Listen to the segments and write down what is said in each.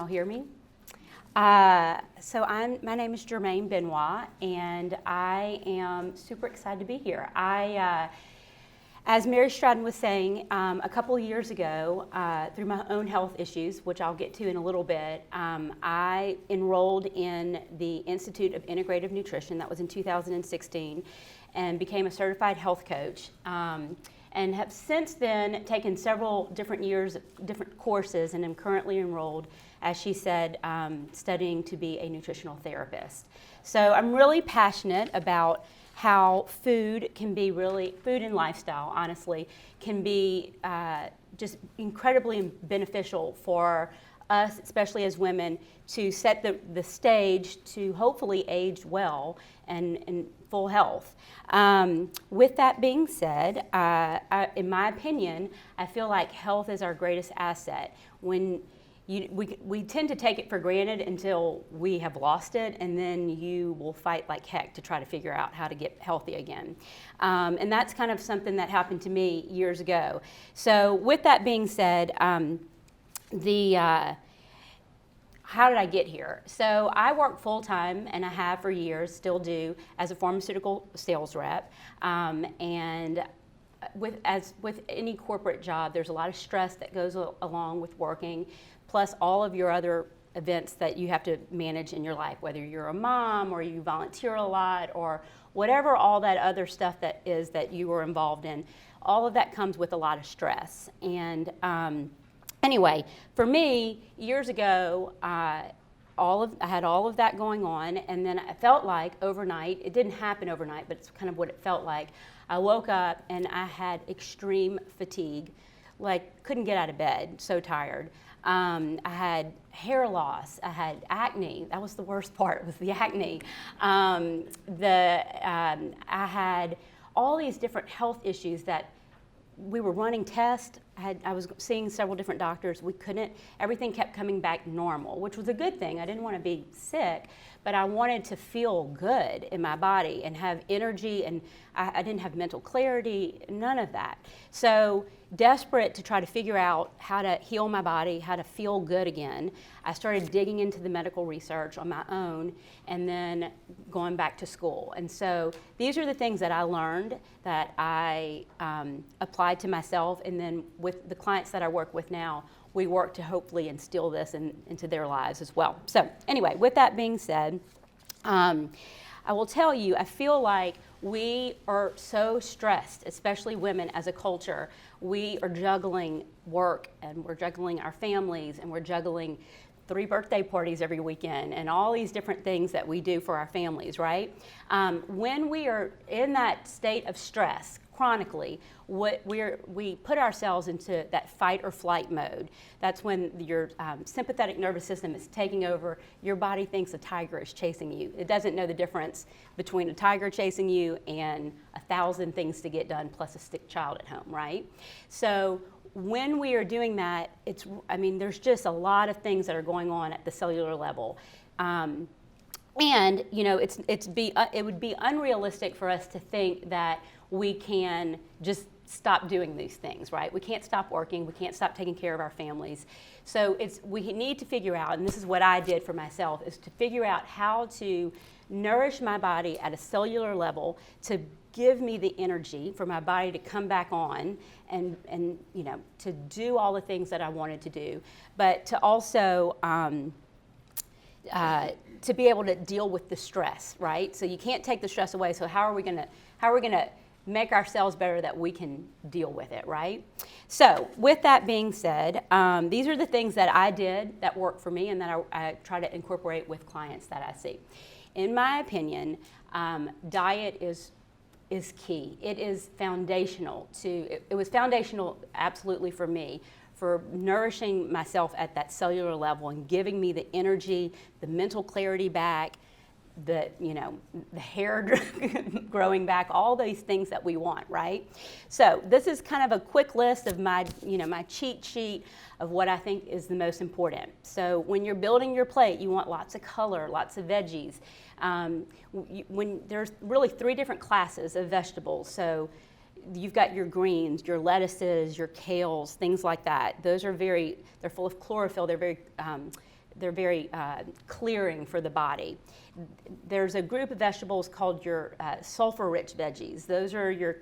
y'all hear me? My name is Germaine Benoit, and I am super excited to be here. As Mary Stratton was saying, a couple of years ago, through my own health issues, which I'll get to in a little bit, I enrolled in the Institute of Integrative Nutrition. That was in 2016, and became a certified health coach. And have since then taken several different courses, and am currently enrolled, as she said, studying to be a nutritional therapist. So I'm really passionate about how food and lifestyle, honestly, can be just incredibly beneficial for us, especially as women, to set the stage to hopefully age well and in full health. With that being said, in my opinion, I feel like health is our greatest asset. We tend to take it for granted until we have lost it, and then you will fight like heck to try to figure out how to get healthy again. And that's kind of something that happened to me years ago. So with that being said, how did I get here? So I work full-time, and I have for years, still do, as a pharmaceutical sales rep. And with any corporate job, there's a lot of stress that goes along with working, plus all of your other events that you have to manage in your life, whether you're a mom or you volunteer a lot or whatever all that other stuff that is that you were involved in. All of that comes with a lot of stress. And anyway, for me, years ago, I had all of that going on, and then I felt like overnight, it didn't happen overnight, but it's kind of what it felt like. I woke up and I had extreme fatigue, like couldn't get out of bed, so tired. I had hair loss, I had acne. That was the worst part, was the acne. I had all these different health issues that we were running tests. I was seeing several different doctors. Everything kept coming back normal, which was a good thing. I didn't want to be sick, but I wanted to feel good in my body and have energy, and I didn't have mental clarity, none of that. So desperate to try to figure out how to heal my body, how to feel good again, I started digging into the medical research on my own, and then going back to school. And so these are the things that I learned that I applied to myself, and then with the clients that I work with now, we work to hopefully instill this into their lives as well. So anyway, with that being said, I will tell you, I feel like we are so stressed, especially women as a culture. We are juggling work, and we're juggling our families, and we're juggling 3 birthday parties every weekend, and all these different things that we do for our families, right? When we are in that state of stress chronically, we put ourselves into that fight or flight mode. That's when your sympathetic nervous system is taking over. Your body thinks a tiger is chasing you. It doesn't know the difference between a tiger chasing you and 1,000 things to get done plus a sick child at home, right? So when we are doing that, there's just a lot of things that are going on at the cellular level. And it would be unrealistic for us to think that we can just stop doing these things, right? We can't stop working. We can't stop taking care of our families. So we need to figure out, and this is what I did for myself, is to figure out how to nourish my body at a cellular level to give me the energy for my body to come back on and to do all the things that I wanted to do, but to also to be able to deal with the stress, right? So you can't take the stress away. So how are we gonna make ourselves better that we can deal with it, right? So with that being said, these are the things that I did that worked for me, and that I try to incorporate with clients that I see. In my opinion, diet is key. It is foundational it was foundational absolutely for me, for nourishing myself at that cellular level and giving me the energy, the mental clarity back, the hair growing back, all these things that we want, right? So this is kind of a quick list of my cheat sheet of what I think is the most important. So when you're building your plate, you want lots of color, lots of veggies. When there's really 3 different classes of vegetables, so you've got your greens, your lettuces, your kales, things like that. Those are they're full of chlorophyll. They're very they're very clearing for the body. There's a group of vegetables called your sulfur-rich veggies. Those are your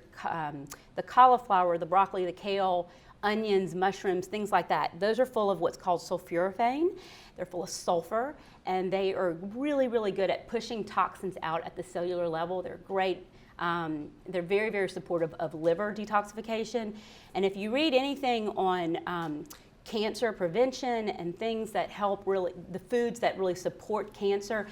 the cauliflower, the broccoli, the kale, onions, mushrooms, things like that. Those are full of what's called sulforaphane. They're full of sulfur, and they are really, really good at pushing toxins out at the cellular level. They're great. They're very, very supportive of liver detoxification. And if you read anything on cancer prevention and things that help really, the foods that really support cancer,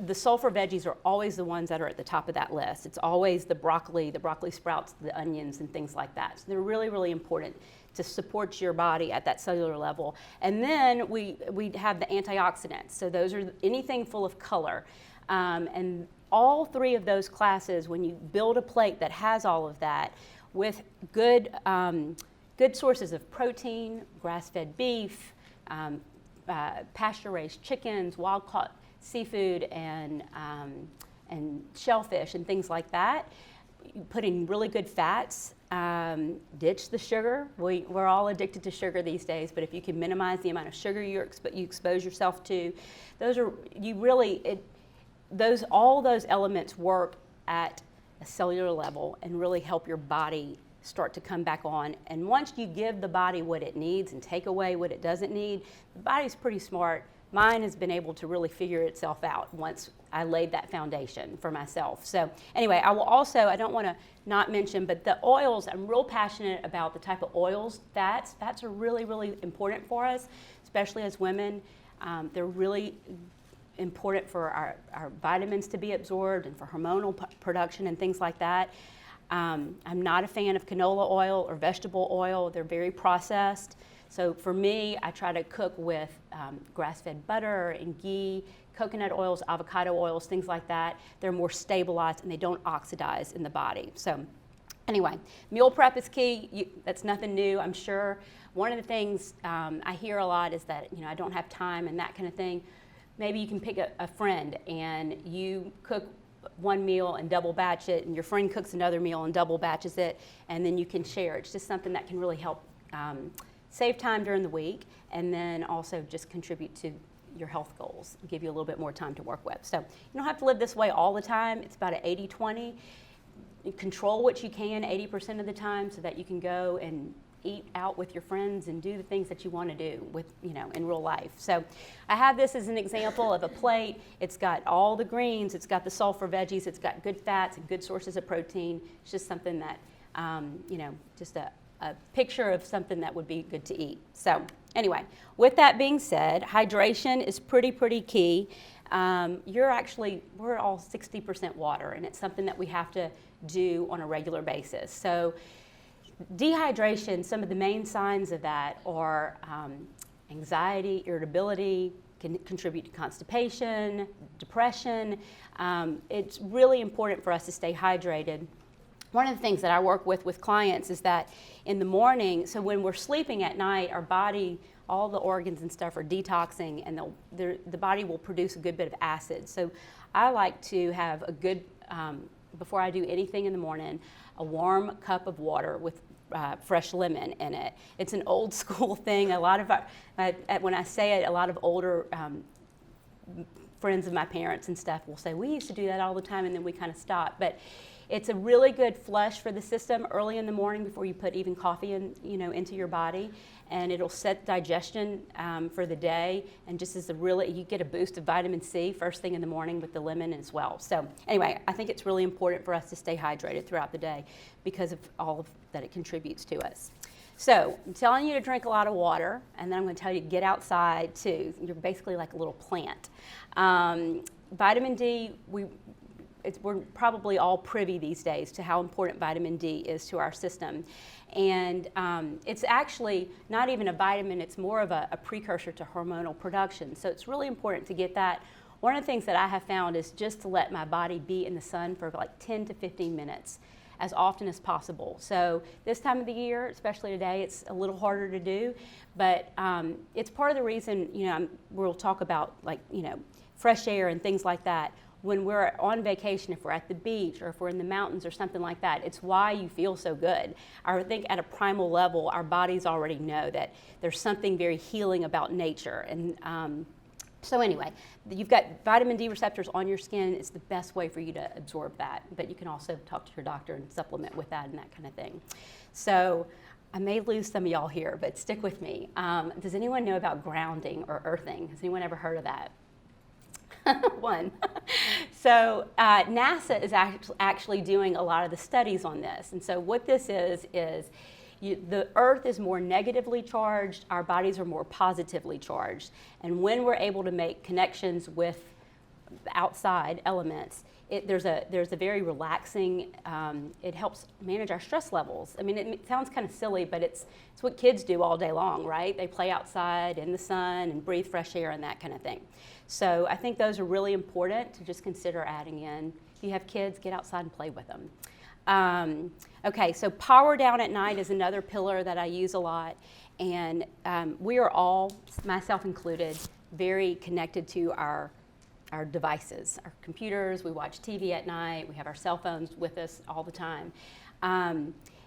the sulfur veggies are always the ones that are at the top of that list. It's always the broccoli sprouts, the onions, and things like that. So they're really, really important to support your body at that cellular level. And then we have the antioxidants. So those are anything full of color. And all three of those classes, when you build a plate that has all of that with good sources of protein, grass-fed beef, pasture-raised chickens, wild-caught seafood, and shellfish and things like that. Put in really good fats. Ditch the sugar. We're all addicted to sugar these days, but if you can minimize the amount of sugar you expose yourself to, all those elements work at a cellular level and really help your body start to come back on. And once you give the body what it needs and take away what it doesn't need, the body's pretty smart. Mine has been able to really figure itself out once I laid that foundation for myself. So anyway, I don't want to not mention, but the oils, I'm real passionate about the type of oils, fats. Fats are really, really important for us, especially as women. They're really important for our vitamins to be absorbed and for hormonal production and things like that. I'm not a fan of canola oil or vegetable oil. They're very processed. So for me, I try to cook with grass-fed butter and ghee, coconut oils, avocado oils, things like that. They're more stabilized and they don't oxidize in the body. So anyway, meal prep is key. That's nothing new, I'm sure. One of the things I hear a lot is that, I don't have time and that kind of thing. Maybe you can pick a friend and you cook one meal and double batch it, and your friend cooks another meal and double batches it, and then you can share. It's just something that can really help save time during the week, and then also just contribute to your health goals, give you a little bit more time to work with. So you don't have to live this way all the time. It's about an 80-20. You control what you can 80% of the time so that you can go and eat out with your friends and do the things that you want to do with, in real life. So I have this as an example of a plate. It's got all the greens, it's got the sulfur veggies, it's got good fats and good sources of protein. It's just something that, just a picture of something that would be good to eat. So anyway, with that being said, hydration is pretty key. We're all 60% water, and it's something that we have to do on a regular basis. So dehydration, some of the main signs of that are anxiety, irritability, can contribute to constipation, depression. It's really important for us to stay hydrated. One of the things that I work with clients is that in the morning, so when we're sleeping at night, our body, all the organs and stuff are detoxing, and the body will produce a good bit of acid. So I like to have a good, before I do anything in the morning, a warm cup of water with fresh lemon in it. It's an old school thing. A lot of when I say it, a lot of older friends of my parents and stuff will say, we used to do that all the time, and then we kind of stopped. But it's a really good flush for the system early in the morning before you put even coffee into your body, and it'll set digestion for the day, and just as you get a boost of vitamin C first thing in the morning with the lemon as well. So anyway, I think it's really important for us to stay hydrated throughout the day because of all of that it contributes to us. So I'm telling you to drink a lot of water, and then I'm going to tell you to get outside too. You're basically like a little plant. Vitamin D, we're probably all privy these days to how important vitamin D is to our system. And it's actually not even a vitamin, it's more of a precursor to hormonal production. So it's really important to get that. One of the things that I have found is just to let my body be in the sun for like 10 to 15 minutes as often as possible. So this time of the year, especially today, it's a little harder to do, but it's part of the reason, we'll talk about fresh air and things like that. When we're on vacation, if we're at the beach or if we're in the mountains or something like that, it's why you feel so good. I think at a primal level, our bodies already know that there's something very healing about nature. And So anyway, you've got vitamin D receptors on your skin. It's the best way for you to absorb that. But you can also talk to your doctor and supplement with that and that kind of thing. So I may lose some of y'all here, but stick with me. Does anyone know about grounding or earthing? Has anyone ever heard of that? One. So NASA is actually doing a lot of the studies on this. And so what this is the earth is more negatively charged, our bodies are more positively charged. And when we're able to make connections with outside elements, there's a very relaxing, it helps manage our stress levels. I mean, it sounds kind of silly, but it's what kids do all day long, right? They play outside in the sun and breathe fresh air and that kind of thing. So I think those are really important to just consider adding in. If you have kids, get outside and play with them. Okay, so power down at night is another pillar that I use a lot. And we are all, myself included, very connected to our devices, our computers. We watch TV at night. We have our cell phones with us all the time.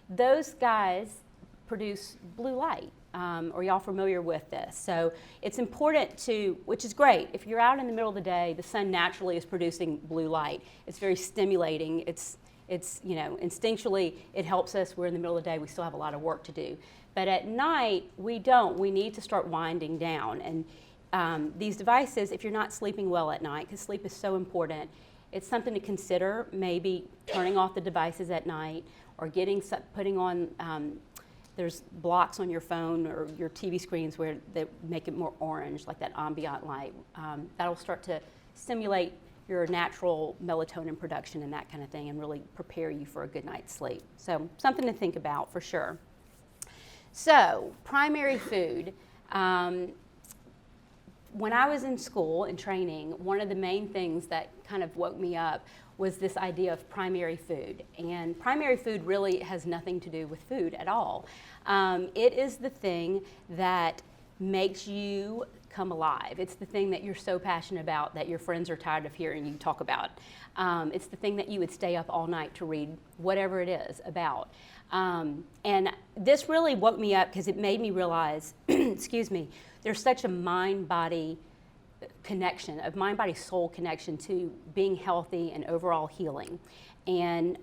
Those guys produce blue light. Are y'all familiar with this? So it's important to, which is great, if you're out in the middle of the day, the sun naturally is producing blue light. It's very stimulating. It's instinctually, it helps us. We're in the middle of the day. We still have a lot of work to do. But at night, we don't. We need to start winding down. And these devices, if you're not sleeping well at night, because sleep is so important, it's something to consider, maybe turning off the devices at night or putting on, there's blocks on your phone or your TV screens where they make it more orange, like that ambient light. That'll start to stimulate your natural melatonin production and that kind of thing and really prepare you for a good night's sleep. So something to think about for sure. So primary food. When I was in school and training, one of the main things that kind of woke me up was this idea of primary food. And primary food really has nothing to do with food at all. It is the thing that makes you come alive. It's the thing that you're so passionate about that your friends are tired of hearing you talk about. It's the thing that you would stay up all night to read, whatever it is about. And this really woke me up because it made me realize, excuse me, there's such a mind-body connection, a mind-body-soul connection to being healthy and overall healing. And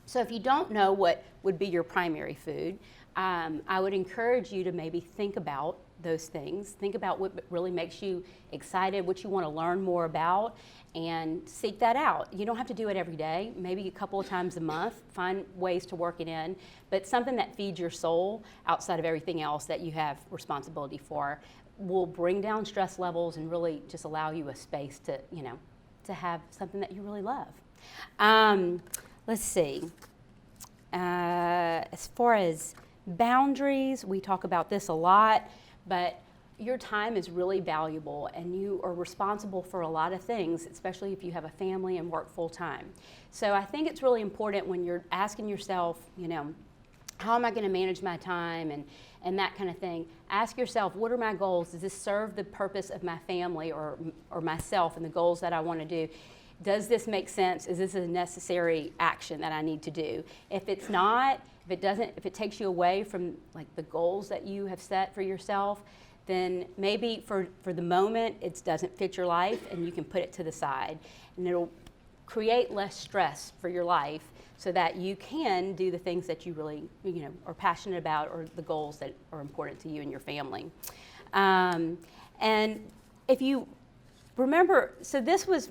so if you don't know what would be your primary food, I would encourage you to maybe think about those things. Think about what really makes you excited, what you want to learn more about, and seek that out. You don't have to do it every day, maybe a couple of times a month. Find ways to work it in, but something that feeds your soul outside of everything else that you have responsibility for will bring down stress levels and really just allow you a space to, to have something that you really love. Let's see. As far as boundaries, we talk about this a lot, but your time is really valuable and you are responsible for a lot of things, especially if you have a family and work full time. So I think it's really important when you're asking yourself, how am I going to manage my time and that kind of thing. Ask yourself, what are my goals? Does this serve the purpose of my family or myself and the goals that I want to do? Does this make sense? Is this a necessary action that I need to do? If it's not, if it takes you away from like the goals that you have set for yourself, then maybe for the moment it doesn't fit your life and you can put it to the side. And it'll create less stress for your life so that you can do the things that you really are passionate about or the goals that are important to you and your family. And if you remember, so this was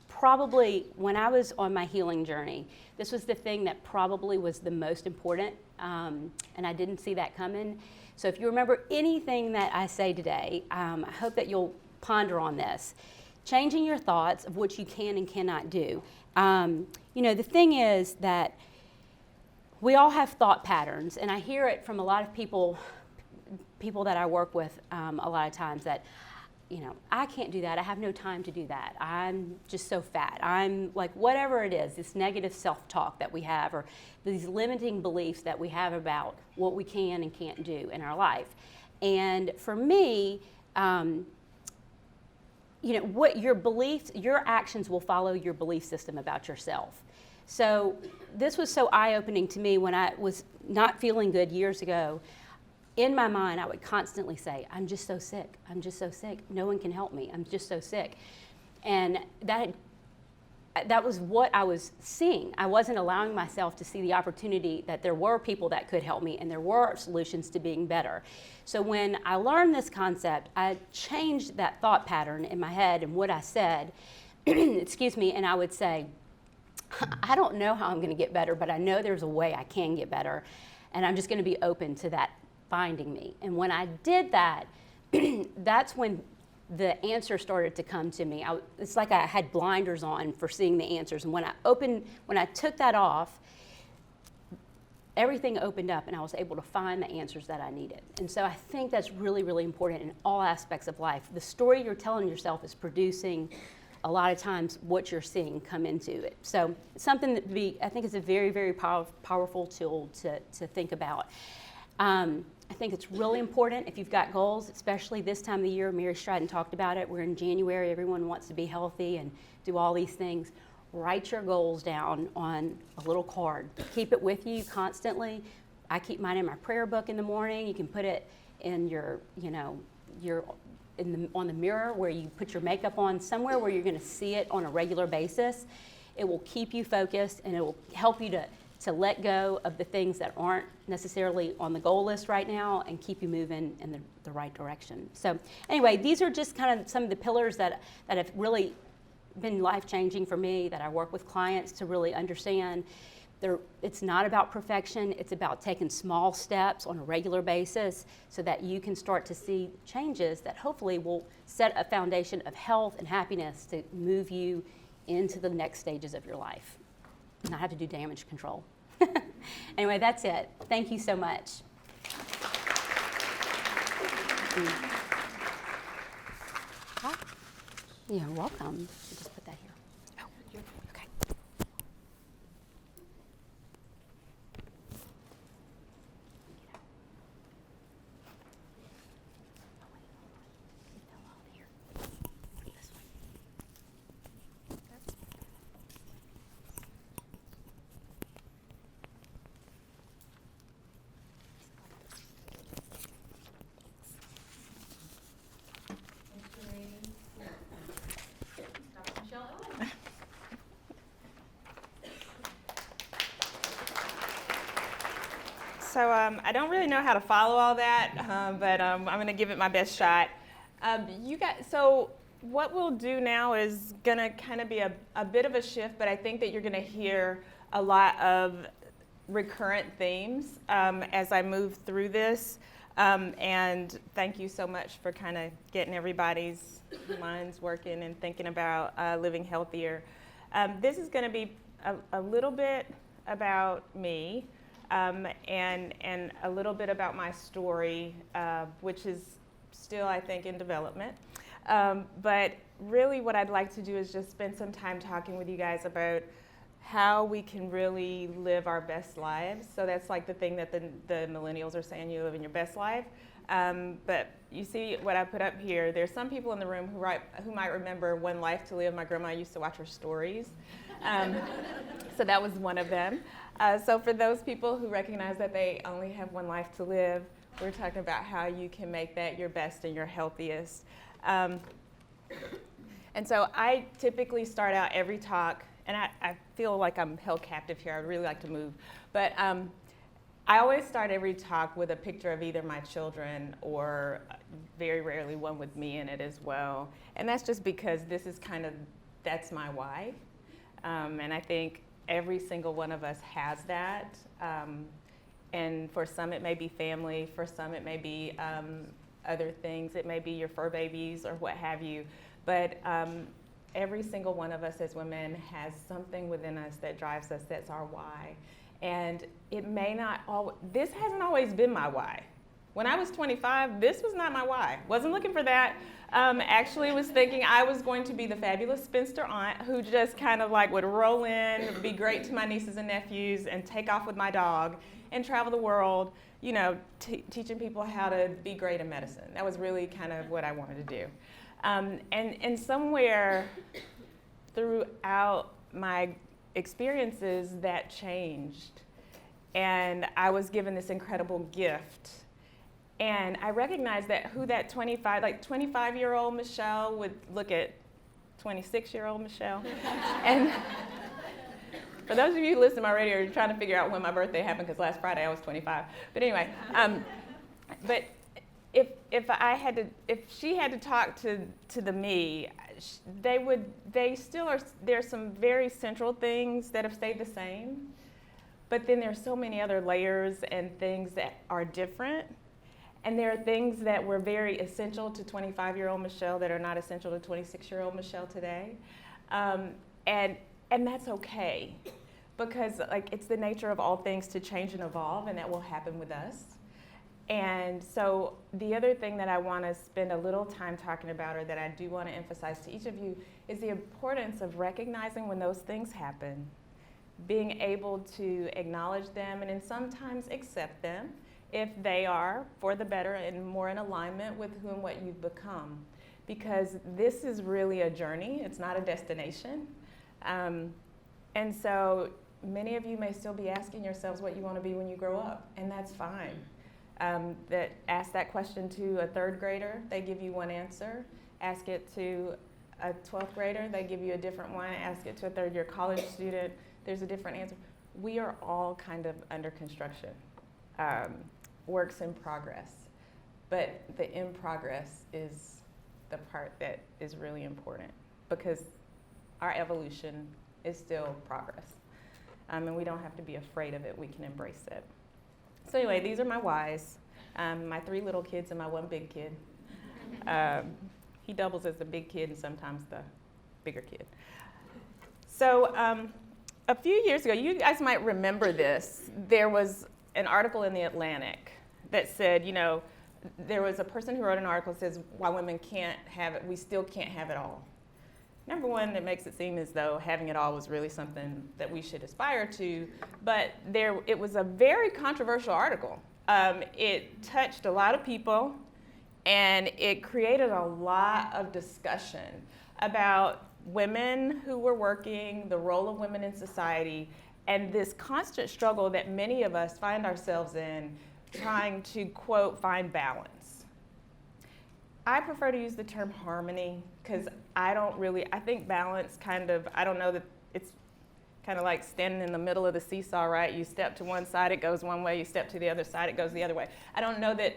probably when I was on my healing journey, this was the thing that probably was the most important, and I didn't see that coming. So if you remember anything that I say today, I hope that you'll ponder on this. Changing your thoughts of what you can and cannot do. The thing is that we all have thought patterns, and I hear it from a lot of people that I work with a lot of times that, I can't do that. I have no time to do that. I'm just so fat. I'm like, whatever it is, this negative self-talk that we have or these limiting beliefs that we have about what we can and can't do in our life. And for me, what your beliefs, your actions will follow your belief system about yourself. So this was so eye-opening to me when I was not feeling good years ago. in my mind, I would constantly say, I'm just so sick. I'm just so sick. No one can help me. I'm just so sick. And that was what I was seeing. I wasn't allowing myself to see the opportunity that there were people that could help me and there were solutions to being better. So when I learned this concept, I changed that thought pattern in my head and what I said, excuse me, and I would say, I don't know how I'm going to get better, but I know there's a way I can get better, and I'm just going to be open to that finding me. And when I did that, that's when the answer started to come to me. It's like I had blinders on for seeing the answers. And when I took that off, everything opened up and I was able to find the answers that I needed. And so I think that's really, really important in all aspects of life. The story you're telling yourself is producing a lot of times what you're seeing come into it. So it's something that I think is a very, very powerful tool to think about. I think it's really important if you've got goals, especially this time of the year. Mary Stratton talked about it. We're in January. Everyone wants to be healthy and do all these things. Write your goals down on a little card. Keep it with you constantly. I keep mine in my prayer book in the morning. You can put it in on the mirror where you put your makeup on, somewhere where you're going to see it on a regular basis. It will keep you focused and it will help you to let go of the things that aren't necessarily on the goal list right now and keep you moving in the right direction. So anyway, these are just kind of some of the pillars that have really been life-changing for me, that I work with clients to really understand. It's not about perfection, it's about taking small steps on a regular basis so that you can start to see changes that hopefully will set a foundation of health and happiness to move you into the next stages of your life. Not have to do damage control. Anyway, that's it. Thank you so much. You're welcome. Just put that here. Oh, okay. So I don't really know how to follow all that, but I'm going to give it my best shot. So what we'll do now is going to kind of be a bit of a shift, but I think that you're going to hear a lot of recurrent themes as I move through this. And thank you so much for kind of getting everybody's minds working and thinking about living healthier. This is going to be a little bit about me. And a little bit about my story, which is still, I think, in development. But really what I'd like to do is just spend some time talking with you guys about how we can really live our best lives. So that's like the thing that the millennials are saying, you live in your best life. But you see what I put up here. There's some people in the room who might remember One Life to Live. My grandma used to watch her stories. So that was one of them. So for those people who recognize that they only have one life to live, we're talking about how you can make that your best and your healthiest. And so I typically start out every talk, and I feel like I'm held captive here. I would really like to move. But I always start every talk with a picture of either my children or very rarely one with me in it as well. And that's just because that's my why. And I think every single one of us has that. And for some it may be family, for some it may be other things. It may be your fur babies or what have you. But every single one of us as women has something within us that drives us, that's our why. And it may not this hasn't always been my why. When I was 25, this was not my why. Wasn't looking for that. Actually was thinking I was going to be the fabulous spinster aunt who just kind of like would roll in, be great to my nieces and nephews, and take off with my dog and travel the world, teaching people how to be great in medicine. That was really kind of what I wanted to do. And somewhere throughout my experiences that changed. And I was given this incredible gift. And I recognized that who that 25-year-old Michelle would look at 26-year-old Michelle. And for those of you who listen to my radio, you're trying to figure out when my birthday happened, because last Friday I was 25. But anyway, but if she had to talk to the me, there's some very central things that have stayed the same, but then there's so many other layers and things that are different. And there are things that were very essential to 25-year-old Michelle that are not essential to 26-year-old Michelle today. And that's okay, because it's the nature of all things to change and evolve, and that will happen with us. And so the other thing that I want to spend a little time talking about, or that I do want to emphasize to each of you, is the importance of recognizing when those things happen, being able to acknowledge them, and then sometimes accept them if they are for the better and more in alignment with whom what you've become. Because this is really a journey, it's not a destination. And so many of you may still be asking yourselves what you want to be when you grow up, and that's fine. Ask that question to a 3rd grader, they give you one answer. Ask it to a 12th grader, they give you a different one. Ask it to a 3rd-year college student, there's a different answer. We are all kind of under construction, works in progress. But the in progress is the part that is really important, because our evolution is still progress. And we don't have to be afraid of it, we can embrace it. So anyway, these are my whys. My 3 little kids and my 1 big kid. He doubles as the big kid and sometimes the bigger kid. So a few years ago, you guys might remember this, there was an article in the Atlantic that said, there was a person who wrote an article that says why women can't have it, we still can't have it all. Number one, it makes it seem as though having it all was really something that we should aspire to, but it was a very controversial article. It touched a lot of people, and it created a lot of discussion about women who were working, the role of women in society, and this constant struggle that many of us find ourselves in, trying to, quote, find balance. I prefer to use the term harmony, because I think balance I don't know that it's kind of like standing in the middle of the seesaw, right? You step to one side, it goes one way, you step to the other side, it goes the other way. I don't know that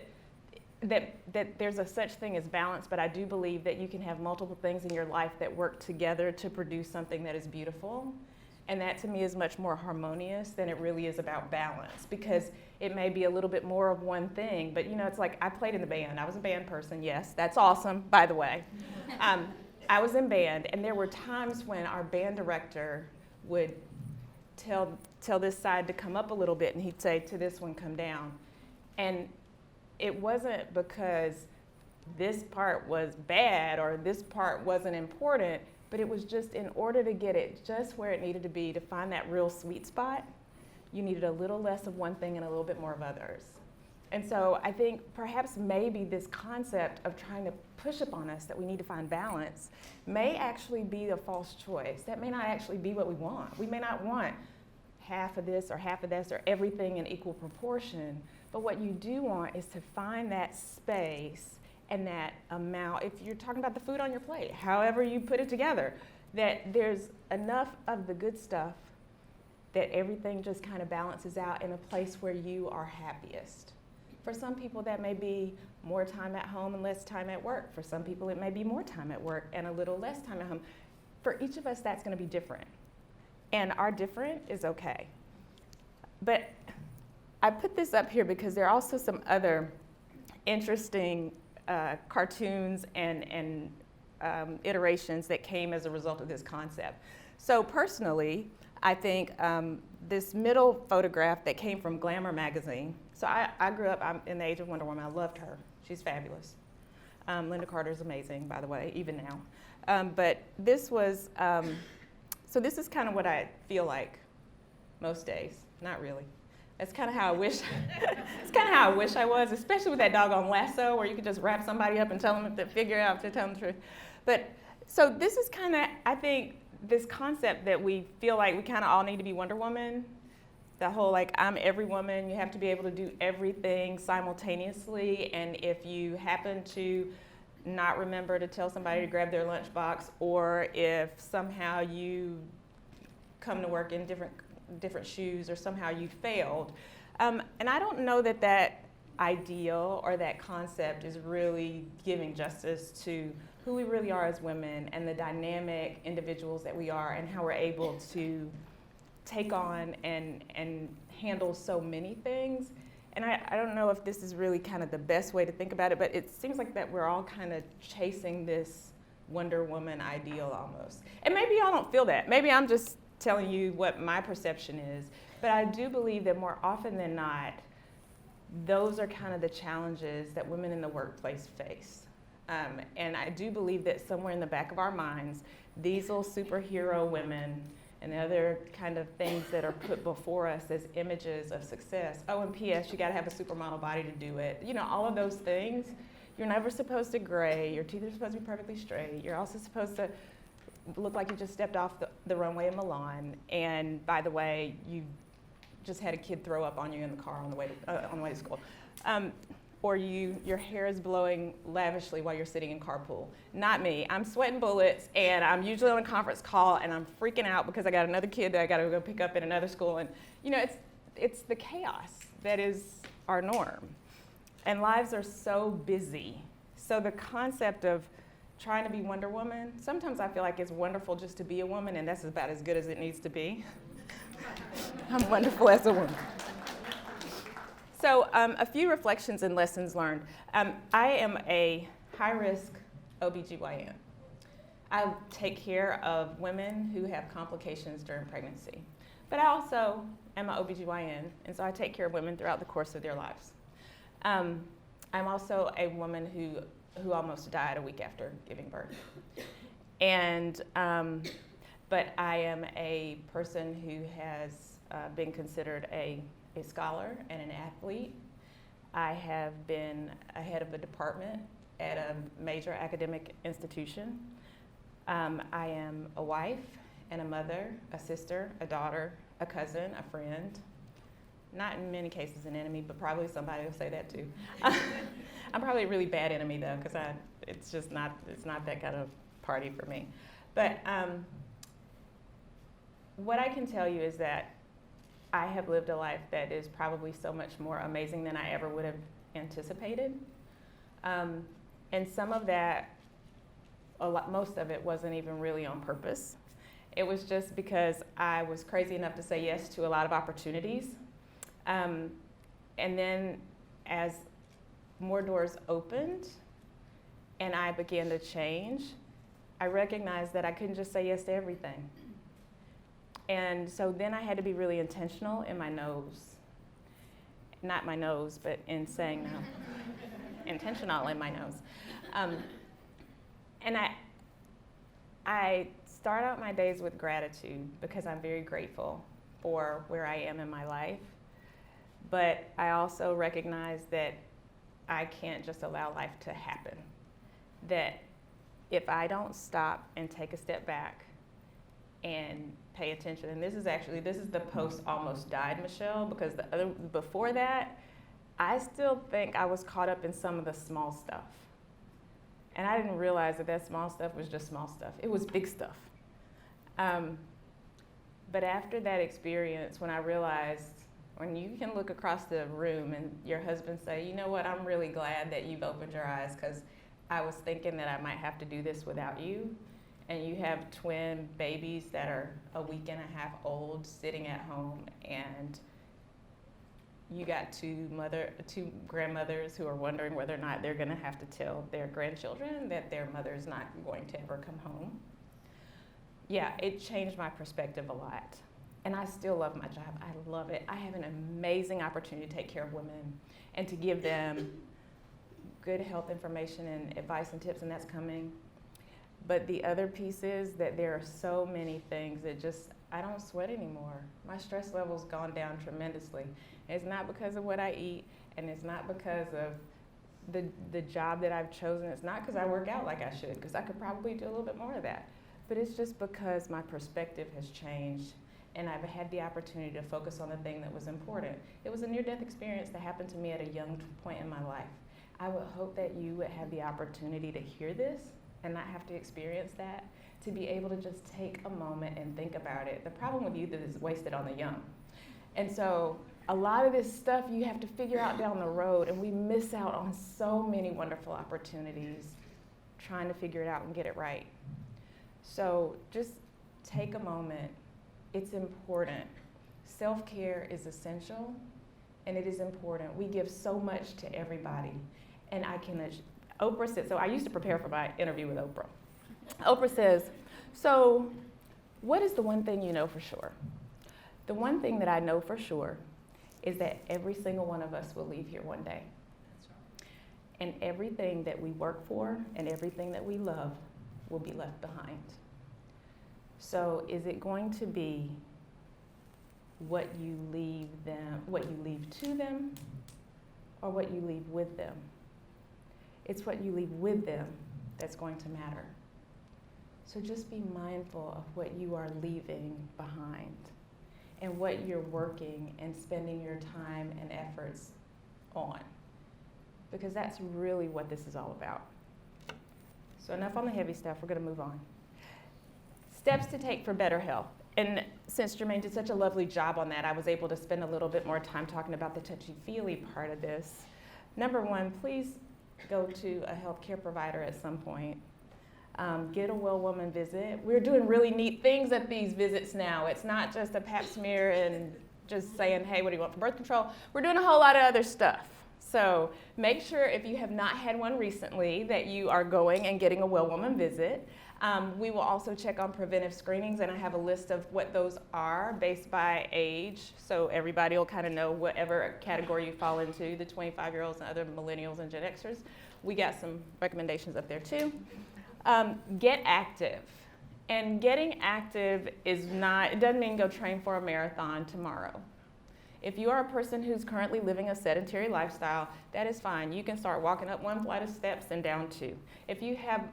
there's a such thing as balance, but I do believe that you can have multiple things in your life that work together to produce something that is beautiful. And that to me is much more harmonious than it really is about balance, because it may be a little bit more of one thing, but it's like I played in the band. I was a band person, yes, that's awesome, by the way. I was in band, and there were times when our band director would tell this side to come up a little bit, and he'd say to this one, come down. And it wasn't because this part was bad or this part wasn't important, but it was just in order to get it just where it needed to be, to find that real sweet spot, you needed a little less of one thing and a little bit more of others. And so I think perhaps maybe this concept of trying to push upon us that we need to find balance may actually be a false choice. That may not actually be what we want. We may not want half of this or everything in equal proportion, but what you do want is to find that space and that amount, if you're talking about the food on your plate, however you put it together, that there's enough of the good stuff that everything just kind of balances out in a place where you are happiest. For some people, that may be more time at home and less time at work. For some people, it may be more time at work and a little less time at home. For each of us, that's going to be different. And our different is okay. But I put this up here because there are also some other interesting cartoons and iterations that came as a result of this concept. So personally, I think this middle photograph that came from Glamour magazine. So I grew up, I'm in the age of Wonder Woman. I loved her. She's fabulous. Linda Carter's amazing, by the way, even now. But this was, so this is kind of what I feel like most days. Not really. That's kind of how I wish. It's kind of how I wish I was, especially with that doggone lasso, where you could just wrap somebody up and tell them to figure out to tell them the truth. But so this is kind of, I think, this concept that we feel like we kind of all need to be Wonder Woman. the whole like I'm every woman, you have to be able to do everything simultaneously, and if you happen to not remember to tell somebody to grab their lunchbox, or if somehow you come to work in different shoes, or somehow you failed. And I don't know that that ideal or that concept is really giving justice to who we really are as women and the dynamic individuals that we are, and how we're able to take on and handle so many things. And I don't know if this is really kind of the best way to think about it, but it seems like that we're all kind of chasing this Wonder Woman ideal almost. And maybe y'all don't feel that. Maybe I'm just telling you what my perception is. But I do believe that more often than not, those are kind of the challenges that women in the workplace face. And I do believe that somewhere in the back of our minds, these little superhero women and other kind of things that are put before us as images of success. Oh, and P.S., you gotta have a supermodel body to do it. You know, all of those things. You're never supposed to gray, your teeth are supposed to be perfectly straight. You're also supposed to look like you just stepped off the runway in Milan. And by the way, you just had a kid throw up on you in the car on the way to school. Or your hair is blowing lavishly while you're sitting in carpool. Not me. I'm sweating bullets, and I'm usually on a conference call, and I'm freaking out because I got another kid that I got to go pick up in another school. And you know, it's the chaos that is our norm. And lives are so busy. So the concept of trying to be Wonder Woman, sometimes I feel like it's wonderful just to be a woman, and that's about as good as it needs to be. I'm wonderful as a woman. So a few reflections and lessons learned. I am a high-risk OBGYN. I take care of women who have complications during pregnancy. But I also am an OBGYN, and so I take care of women throughout the course of their lives. I'm also a woman who almost died a week after giving birth. And, but I am a person who has been considered a scholar and an athlete. I have been a head of a department at a major academic institution. I am a wife and a mother, a sister, a daughter, a cousin, a friend. Not in many cases an enemy, but probably somebody will say that too. I'm probably a really bad enemy though, because it's not that kind of party for me. But what I can tell you is that I have lived a life that is probably so much more amazing than I ever would have anticipated. And some of that, most of it wasn't even really on purpose. It was just because I was crazy enough to say yes to a lot of opportunities. And then as more doors opened and I began to change, I recognized that I couldn't just say yes to everything. And so then I had to be really intentional in my no's. Not my nose, but in saying no. Intentional in my nose. And I start out my days with gratitude because I'm very grateful for where I am in my life. But I also recognize that I can't just allow life to happen. That if I don't stop and take a step back and pay attention, and this is the post almost died Michelle, because before that, I still think I was caught up in some of the small stuff. And I didn't realize that small stuff was just small stuff. It was big stuff. But after that experience, when I realized, when you can look across the room and your husband say, you know what, I'm really glad that you've opened your eyes, because I was thinking that I might have to do this without you. And you have twin babies that are a week and a half old sitting at home, and you got two grandmothers who are wondering whether or not they're going to have to tell their grandchildren that their mother's not going to ever come home. Yeah, it changed my perspective a lot. And I still love my job. I love it. I have an amazing opportunity to take care of women and to give them good health information and advice and tips, and that's coming. But the other piece is that there are so many things that I don't sweat anymore. My stress level's gone down tremendously. And it's not because of what I eat, and it's not because of the job that I've chosen. It's not because I work out like I should, because I could probably do a little bit more of that. But it's just because my perspective has changed, and I've had the opportunity to focus on the thing that was important. It was a near-death experience that happened to me at a young point in my life. I would hope that you would have the opportunity to hear this and not have to experience that, to be able to just take a moment and think about it. The problem with youth is it's wasted on the young. And so a lot of this stuff you have to figure out down the road, and we miss out on so many wonderful opportunities trying to figure it out and get it right. So just take a moment. It's important. Self-care is essential, and it is important. We give so much to everybody. And Oprah said, so I used to prepare for my interview with Oprah. Oprah says, so what is the one thing you know for sure? The one thing that I know for sure is that every single one of us will leave here one day. And everything that we work for and everything that we love will be left behind. So is it going to be what you leave to them, or what you leave with them? It's what you leave with them that's going to matter. So just be mindful of what you are leaving behind and what you're working and spending your time and efforts on, because that's really what this is all about. So enough on the heavy stuff, we're going to move on. Steps to take for better health. And since Germaine did such a lovely job on that, I was able to spend a little bit more time talking about the touchy-feely part of this. Number one, please go to a healthcare provider at some point. Get a well woman visit. We're doing really neat things at these visits now. It's not just a pap smear and just saying, hey, what do you want for birth control? We're doing a whole lot of other stuff. So make sure, if you have not had one recently, that you are going and getting a well woman visit. We will also check on preventive screenings, and I have a list of what those are based by age, so everybody will kind of know whatever category you fall into, the 25-year-olds and other millennials and Gen Xers. We got some recommendations up there too. Get active. And getting active it doesn't mean go train for a marathon tomorrow. If you are a person who's currently living a sedentary lifestyle, that is fine. You can start walking up one flight of steps and down two. If you have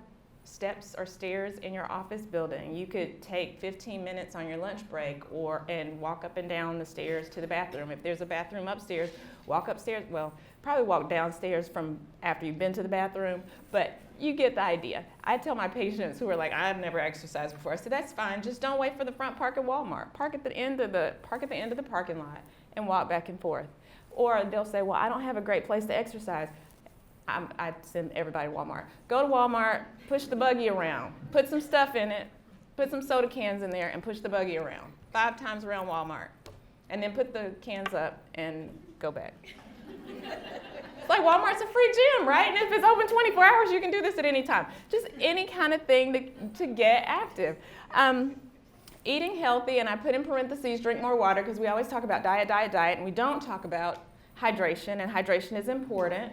steps or stairs in your office building, you could take 15 minutes on your lunch break and walk up and down the stairs to the bathroom. If there's a bathroom upstairs, walk upstairs. Well, probably walk downstairs from after you've been to the bathroom, but you get the idea. I tell my patients who are like, I've never exercised before, I said, that's fine, just don't wait for the front park at Walmart. Park at the end of the parking lot and walk back and forth. Or they'll say, well, I don't have a great place to exercise. I send everybody to Walmart. Go to Walmart, push the buggy around, put some stuff in it, put some soda cans in there, and push the buggy around 5 times around Walmart. And then put the cans up and go back. It's like Walmart's a free gym, right? And if it's open 24 hours, you can do this at any time. Just any kind of thing to get active. Eating healthy, and I put in parentheses, drink more water, because we always talk about diet, and we don't talk about hydration, and hydration is important.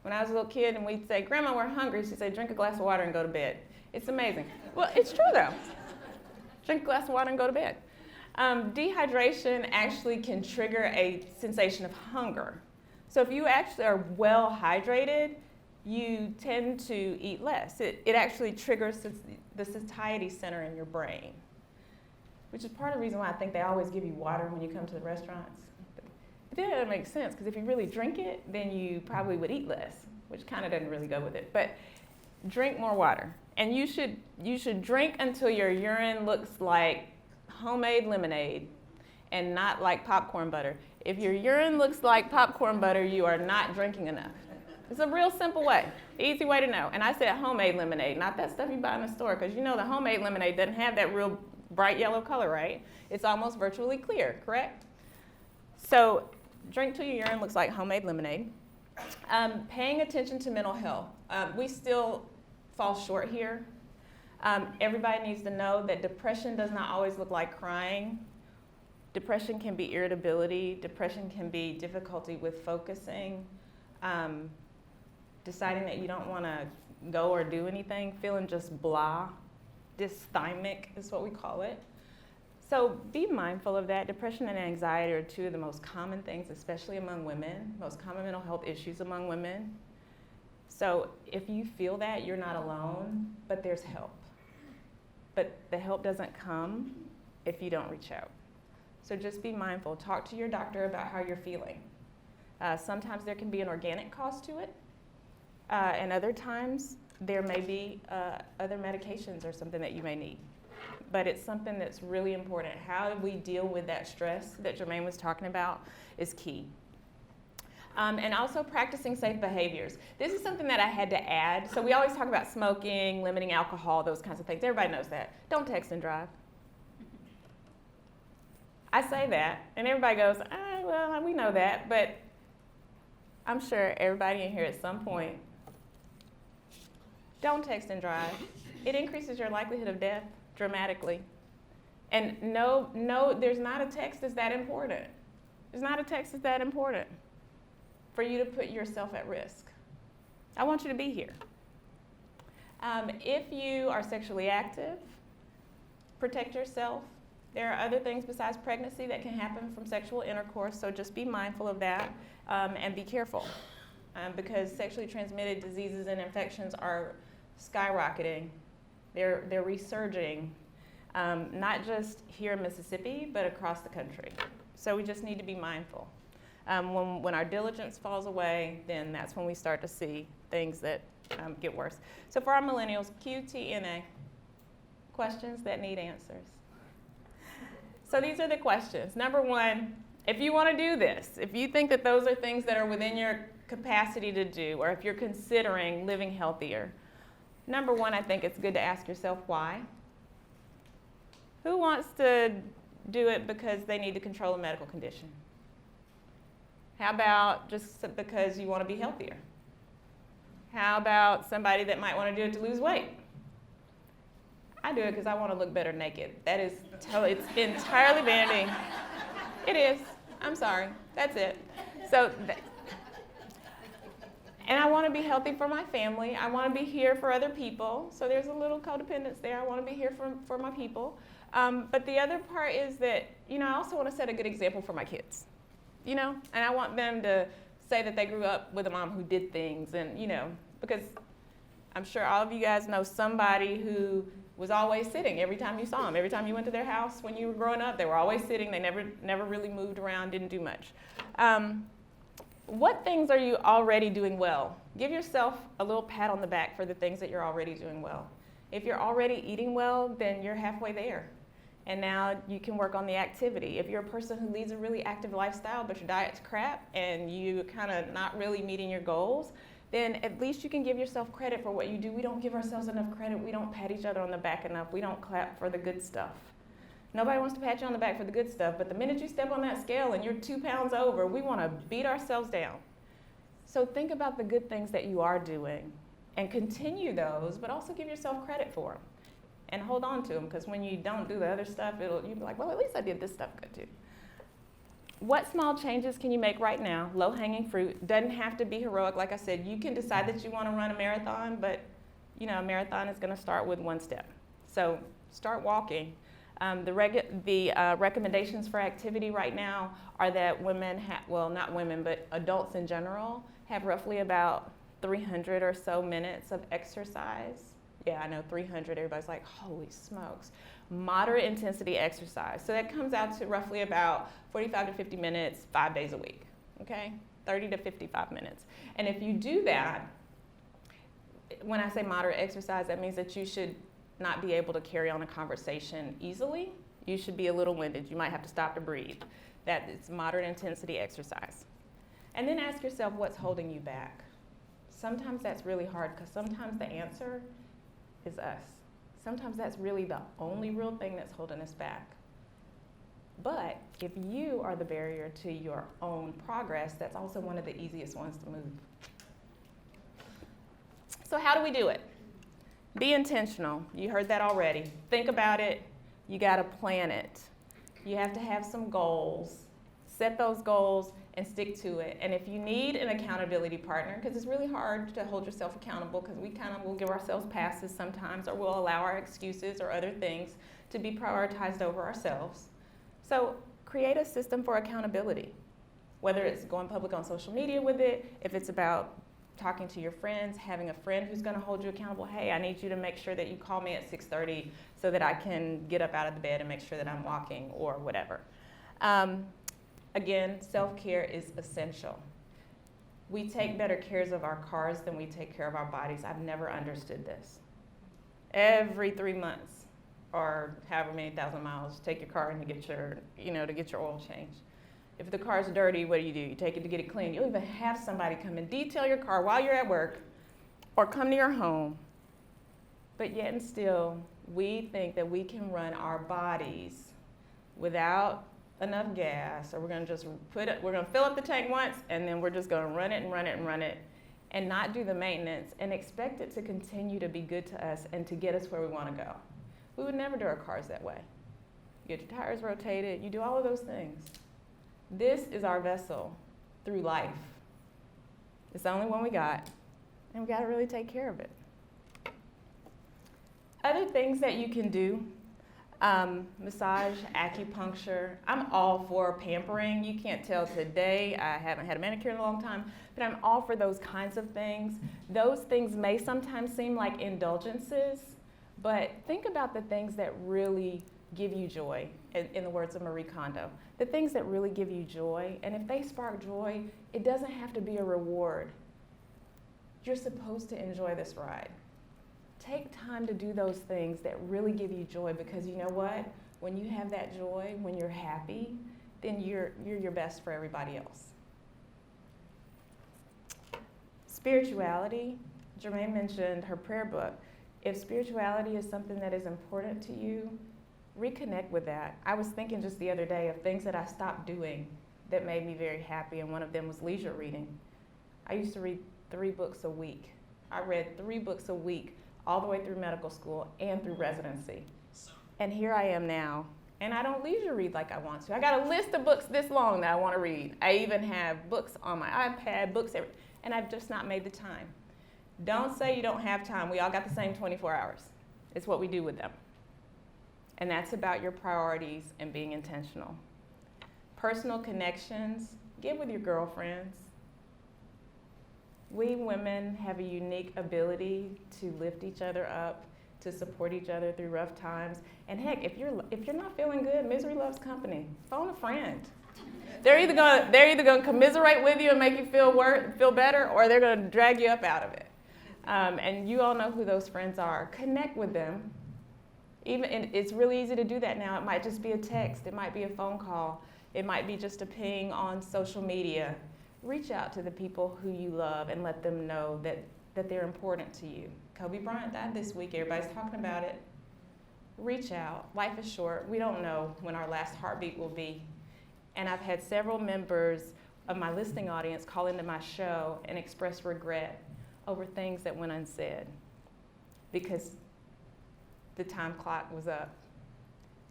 When I was a little kid and we'd say, Grandma, we're hungry, she'd say, drink a glass of water and go to bed. It's amazing. Well, it's true though. Drink a glass of water and go to bed. Dehydration actually can trigger a sensation of hunger. So if you actually are well hydrated, you tend to eat less. It actually triggers the satiety center in your brain, which is part of the reason why I think they always give you water when you come to the restaurants. But then it makes sense, because if you really drink it, then you probably would eat less, which kind of doesn't really go with it. But drink more water. And you should drink until your urine looks like homemade lemonade and not like popcorn butter. If your urine looks like popcorn butter, you are not drinking enough. It's a real simple way, easy way to know. And I said homemade lemonade, not that stuff you buy in the store, because you know the homemade lemonade doesn't have that real bright yellow color, right? It's almost virtually clear, correct? So drink till your urine looks like homemade lemonade. Paying attention to mental health. We still fall short here. Everybody needs to know that depression does not always look like crying. Depression can be irritability. Depression can be difficulty with focusing, deciding that you don't want to go or do anything, feeling just blah. Dysthymic is what we call it. So be mindful of that. Depression and anxiety are 2 of the most common things, especially among women, most common mental health issues among women. So if you feel that, you're not alone, but there's help. But the help doesn't come if you don't reach out. So just be mindful. Talk to your doctor about how you're feeling. Sometimes there can be an organic cost to it, and other times there may be other medications or something that you may need. But it's something that's really important. How we deal with that stress that Germaine was talking about is key. And also practicing safe behaviors. This is something that I had to add. So we always talk about smoking, limiting alcohol, those kinds of things. Everybody knows that. Don't text and drive. I say that, and everybody goes, well, we know that, but I'm sure everybody in here at some point, don't text and drive. It increases your likelihood of death dramatically. And no, there's not a text that's that important. There's not a text that's that important for you to put yourself at risk. I want you to be here. If you are sexually active, protect yourself. There are other things besides pregnancy that can happen from sexual intercourse, so just be mindful of that and be careful because sexually transmitted diseases and infections are skyrocketing. They're resurging, not just here in Mississippi, but across the country. So we just need to be mindful. When our diligence falls away, then that's when we start to see things that get worse. So for our millennials, QTNA, questions that need answers. So these are the questions. Number one, if you want to do this, if you think that those are things that are within your capacity to do, or if you're considering living healthier, number one, I think it's good to ask yourself why. Who wants to do it because they need to control a medical condition? How about just because you want to be healthier? How about somebody that might want to do it to lose weight? I do it because I want to look better naked. That is totally, it's entirely vanity. It is. I'm sorry. That's it. So, and I want to be healthy for my family. I want to be here for other people. So there's a little codependence there. I want to be here for my people. But the other part is that, I also want to set a good example for my kids, and I want them to say that they grew up with a mom who did things and, because I'm sure all of you guys know somebody who was always sitting every time you saw them. Every time you went to their house when you were growing up, they were always sitting. They never really moved around, didn't do much. What things are you already doing well? Give yourself a little pat on the back for the things that you're already doing well. If you're already eating well, then you're halfway there. And now you can work on the activity. If you're a person who leads a really active lifestyle, but your diet's crap and you kind of not really meeting your goals, then at least you can give yourself credit for what you do. We don't give ourselves enough credit. We don't pat each other on the back enough. We don't clap for the good stuff. Nobody wants to pat you on the back for the good stuff, but the minute you step on that scale and you're 2 pounds over, we want to beat ourselves down. So think about the good things that you are doing and continue those, but also give yourself credit for them and hold on to them, because when you don't do the other stuff, you'll be like, well, at least I did this stuff good too. What small changes can you make right now? Low-hanging fruit. Doesn't have to be heroic. Like I said, you can decide that you want to run a marathon, but a marathon is going to start with one step. So start walking. The recommendations for activity right now are that women, not women, but adults in general, have roughly about 300 or so minutes of exercise. Yeah, I know 300. Everybody's like, holy smokes. Moderate intensity exercise. So that comes out to roughly about 45 to 50 minutes, 5 days a week, okay? 30 to 55 minutes. And if you do that, when I say moderate exercise, that means that you should not be able to carry on a conversation easily. You should be a little winded. You might have to stop to breathe. That is moderate intensity exercise. And then ask yourself what's holding you back. Sometimes that's really hard because sometimes the answer is us. Sometimes that's really the only real thing that's holding us back. But if you are the barrier to your own progress, that's also one of the easiest ones to move. So how do we do it? Be intentional. You heard that already. Think about it. You got to plan it. You have to have some goals. Set those goals and stick to it. And if you need an accountability partner, because it's really hard to hold yourself accountable, because we kind of will give ourselves passes sometimes, or we'll allow our excuses or other things to be prioritized over ourselves. So create a system for accountability, whether it's going public on social media with it, if it's about talking to your friends, having a friend who's going to hold you accountable. Hey, I need you to make sure that you call me at 6:30 so that I can get up out of the bed and make sure that I'm walking, or whatever. Again, self-care is essential. We take better care of our cars than we take care of our bodies. I've never understood this. Every 3 months, or however many thousand miles, take your car and to get your oil changed. If the car's dirty, what do? You take it to get it clean. You'll even have somebody come and detail your car while you're at work or come to your home. But yet and still, we think that we can run our bodies without enough gas, or we're going to fill up the tank once, and then we're just going to run it and run it and run it, and not do the maintenance and expect it to continue to be good to us and to get us where we want to go. We would never do our cars that way. You get your tires rotated, you do all of those things. This is our vessel through life. It's the only one we got, and we got to really take care of it. Other things that you can do, massage, acupuncture. I'm all for pampering. You can't tell today, I haven't had a manicure in a long time, but I'm all for those kinds of things. Those things may sometimes seem like indulgences, but think about the things that really give you joy, in the words of Marie Kondo. The things that really give you joy, and if they spark joy, it doesn't have to be a reward. You're supposed to enjoy this ride. Take time to do those things that really give you joy, because you know what? When you have that joy, when you're happy, then you're your best for everybody else. Spirituality, Germaine mentioned her prayer book. If spirituality is something that is important to you, reconnect with that. I was thinking just the other day of things that I stopped doing that made me very happy, and one of them was leisure reading. I used to read 3 books a week. I read 3 books a week all the way through medical school and through residency. And here I am now, and I don't leisure read like I want to. I got a list of books this long that I want to read. I even have books on my iPad, and I've just not made the time. Don't say you don't have time. We all got the same 24 hours. It's what we do with them. And that's about your priorities and being intentional. Personal connections, get with your girlfriends. We women have a unique ability to lift each other up, to support each other through rough times. And heck, if you're not feeling good, misery loves company. Phone a friend. They're either going to commiserate with you and make you feel better, or they're going to drag you up out of it. And you all know who those friends are. Connect with them. And it's really easy to do that now. It might just be a text. It might be a phone call. It might be just a ping on social media. Reach out to the people who you love and let them know that they're important to you. Kobe Bryant died this week. Everybody's talking about it. Reach out. Life is short. We don't know when our last heartbeat will be. And I've had several members of my listening audience call into my show and express regret over things that went unsaid because the time clock was up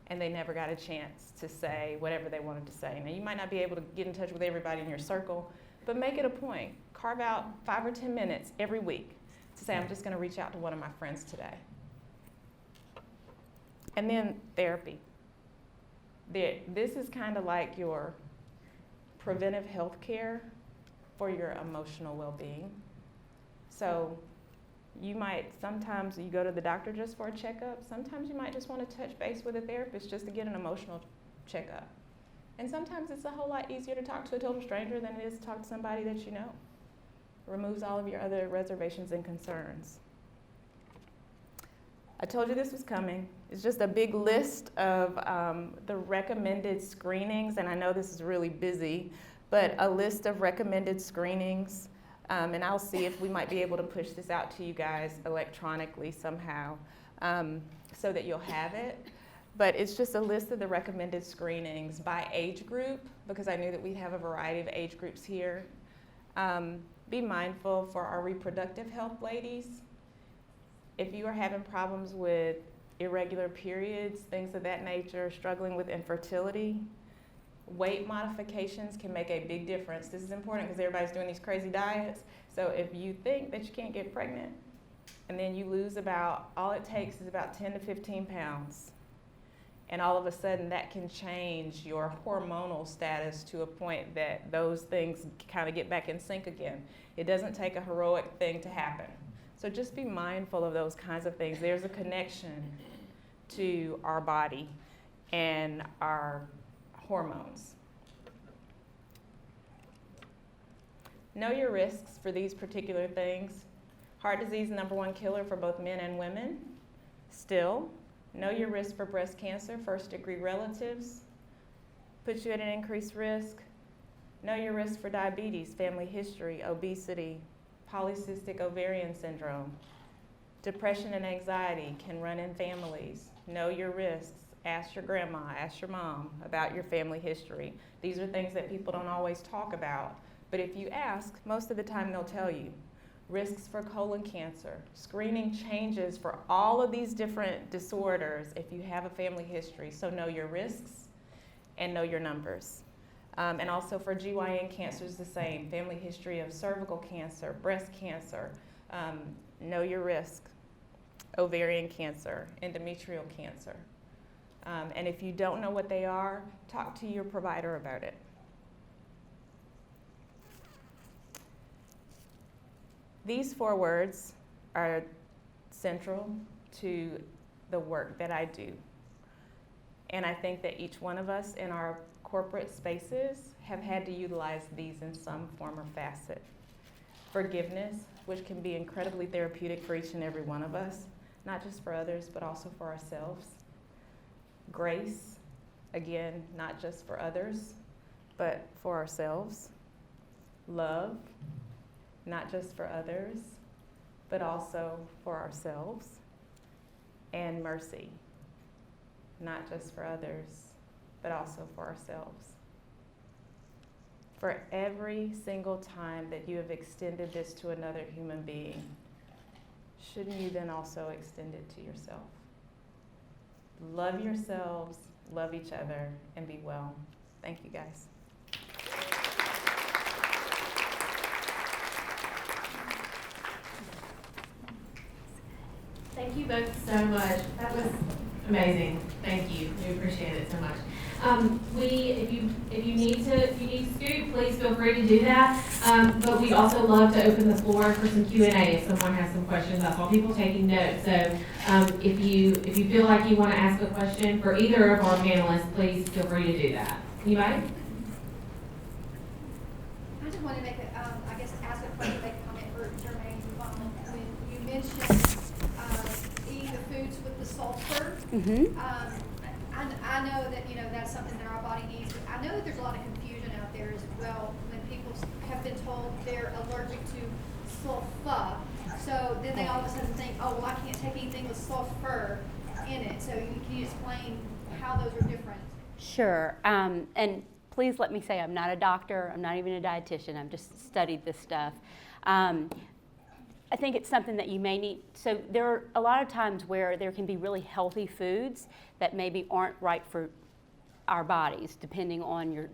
and they never got a chance to say whatever they wanted to say. Now, you might not be able to get in touch with everybody in your circle, but make it a point. Carve out 5 or 10 minutes every week to say, I'm just going to reach out to one of my friends today. And then therapy. This is kind of like your preventive health care for your emotional well-being. So sometimes you go to the doctor just for a checkup. Sometimes you might just want to touch base with a therapist just to get an emotional checkup. And sometimes it's a whole lot easier to talk to a total stranger than it is to talk to somebody that you know. It removes all of your other reservations and concerns. I told you this was coming. It's just a big list of the recommended screenings, and I know this is really busy, but a list of recommended screenings. And I'll see if we might be able to push this out to you guys electronically somehow so that you'll have it. But it's just a list of the recommended screenings by age group, because I knew that we'd have a variety of age groups here. Be mindful for our reproductive health ladies. If you are having problems with irregular periods, things of that nature, struggling with infertility, weight modifications can make a big difference. This is important because everybody's doing these crazy diets. So if you think that you can't get pregnant and then you lose all it takes is about 10 to 15 pounds. And all of a sudden that can change your hormonal status to a point that those things kind of get back in sync again. It doesn't take a heroic thing to happen. So just be mindful of those kinds of things. There's a connection to our body and our hormones. Know your risks for these particular things. Heart disease, #1 killer for both men and women. Still, know your risk for breast cancer, first-degree relatives. Puts you at an increased risk. Know your risk for diabetes, family history, obesity, polycystic ovarian syndrome. Depression and anxiety can run in families. Know your risks. Ask your grandma, ask your mom about your family history. These are things that people don't always talk about, but if you ask, most of the time they'll tell you. Risks for colon cancer. Screening changes for all of these different disorders if you have a family history, so know your risks and know your numbers. And also for GYN cancers, the same. Family history of cervical cancer, breast cancer, know your risk. Ovarian cancer, endometrial cancer. And if you don't know what they are, talk to your provider about it. These 4 words are central to the work that I do. And I think that each one of us in our corporate spaces have had to utilize these in some form or facet. Forgiveness, which can be incredibly therapeutic for each and every one of us, not just for others, but also for ourselves. Grace, again, not just for others, but for ourselves. Love, not just for others, but also for ourselves. And mercy, not just for others, but also for ourselves. For every single time that you have extended this to another human being, shouldn't you then also extend it to yourself? Love yourselves, love each other, and be well. Thank you, guys. Thank you both so much. That was amazing. Thank you. We appreciate it so much. If you need to scoot, please feel free to do that. But we'd also love to open the floor for some Q&A if someone has some questions. I saw people taking notes. So if you feel like you want to ask a question for either of our panelists, please feel free to do that. Anybody? I just want to make ask a question, make a comment for Germaine. When you mentioned eating the foods with the sulfur, I know that that's something that our body needs. But I know that there's a lot of confusion out there as well when people have been told they're allergic to sulfur. So then they all of a sudden think, oh, well, I can't take anything with sulfur in it. So can you explain how those are different? Sure. And please let me say I'm not a doctor. I'm not even a dietitian. I've just studied this stuff. I think it's something that you may need. So there are a lot of times where there can be really healthy foods that maybe aren't right for our bodies, depending on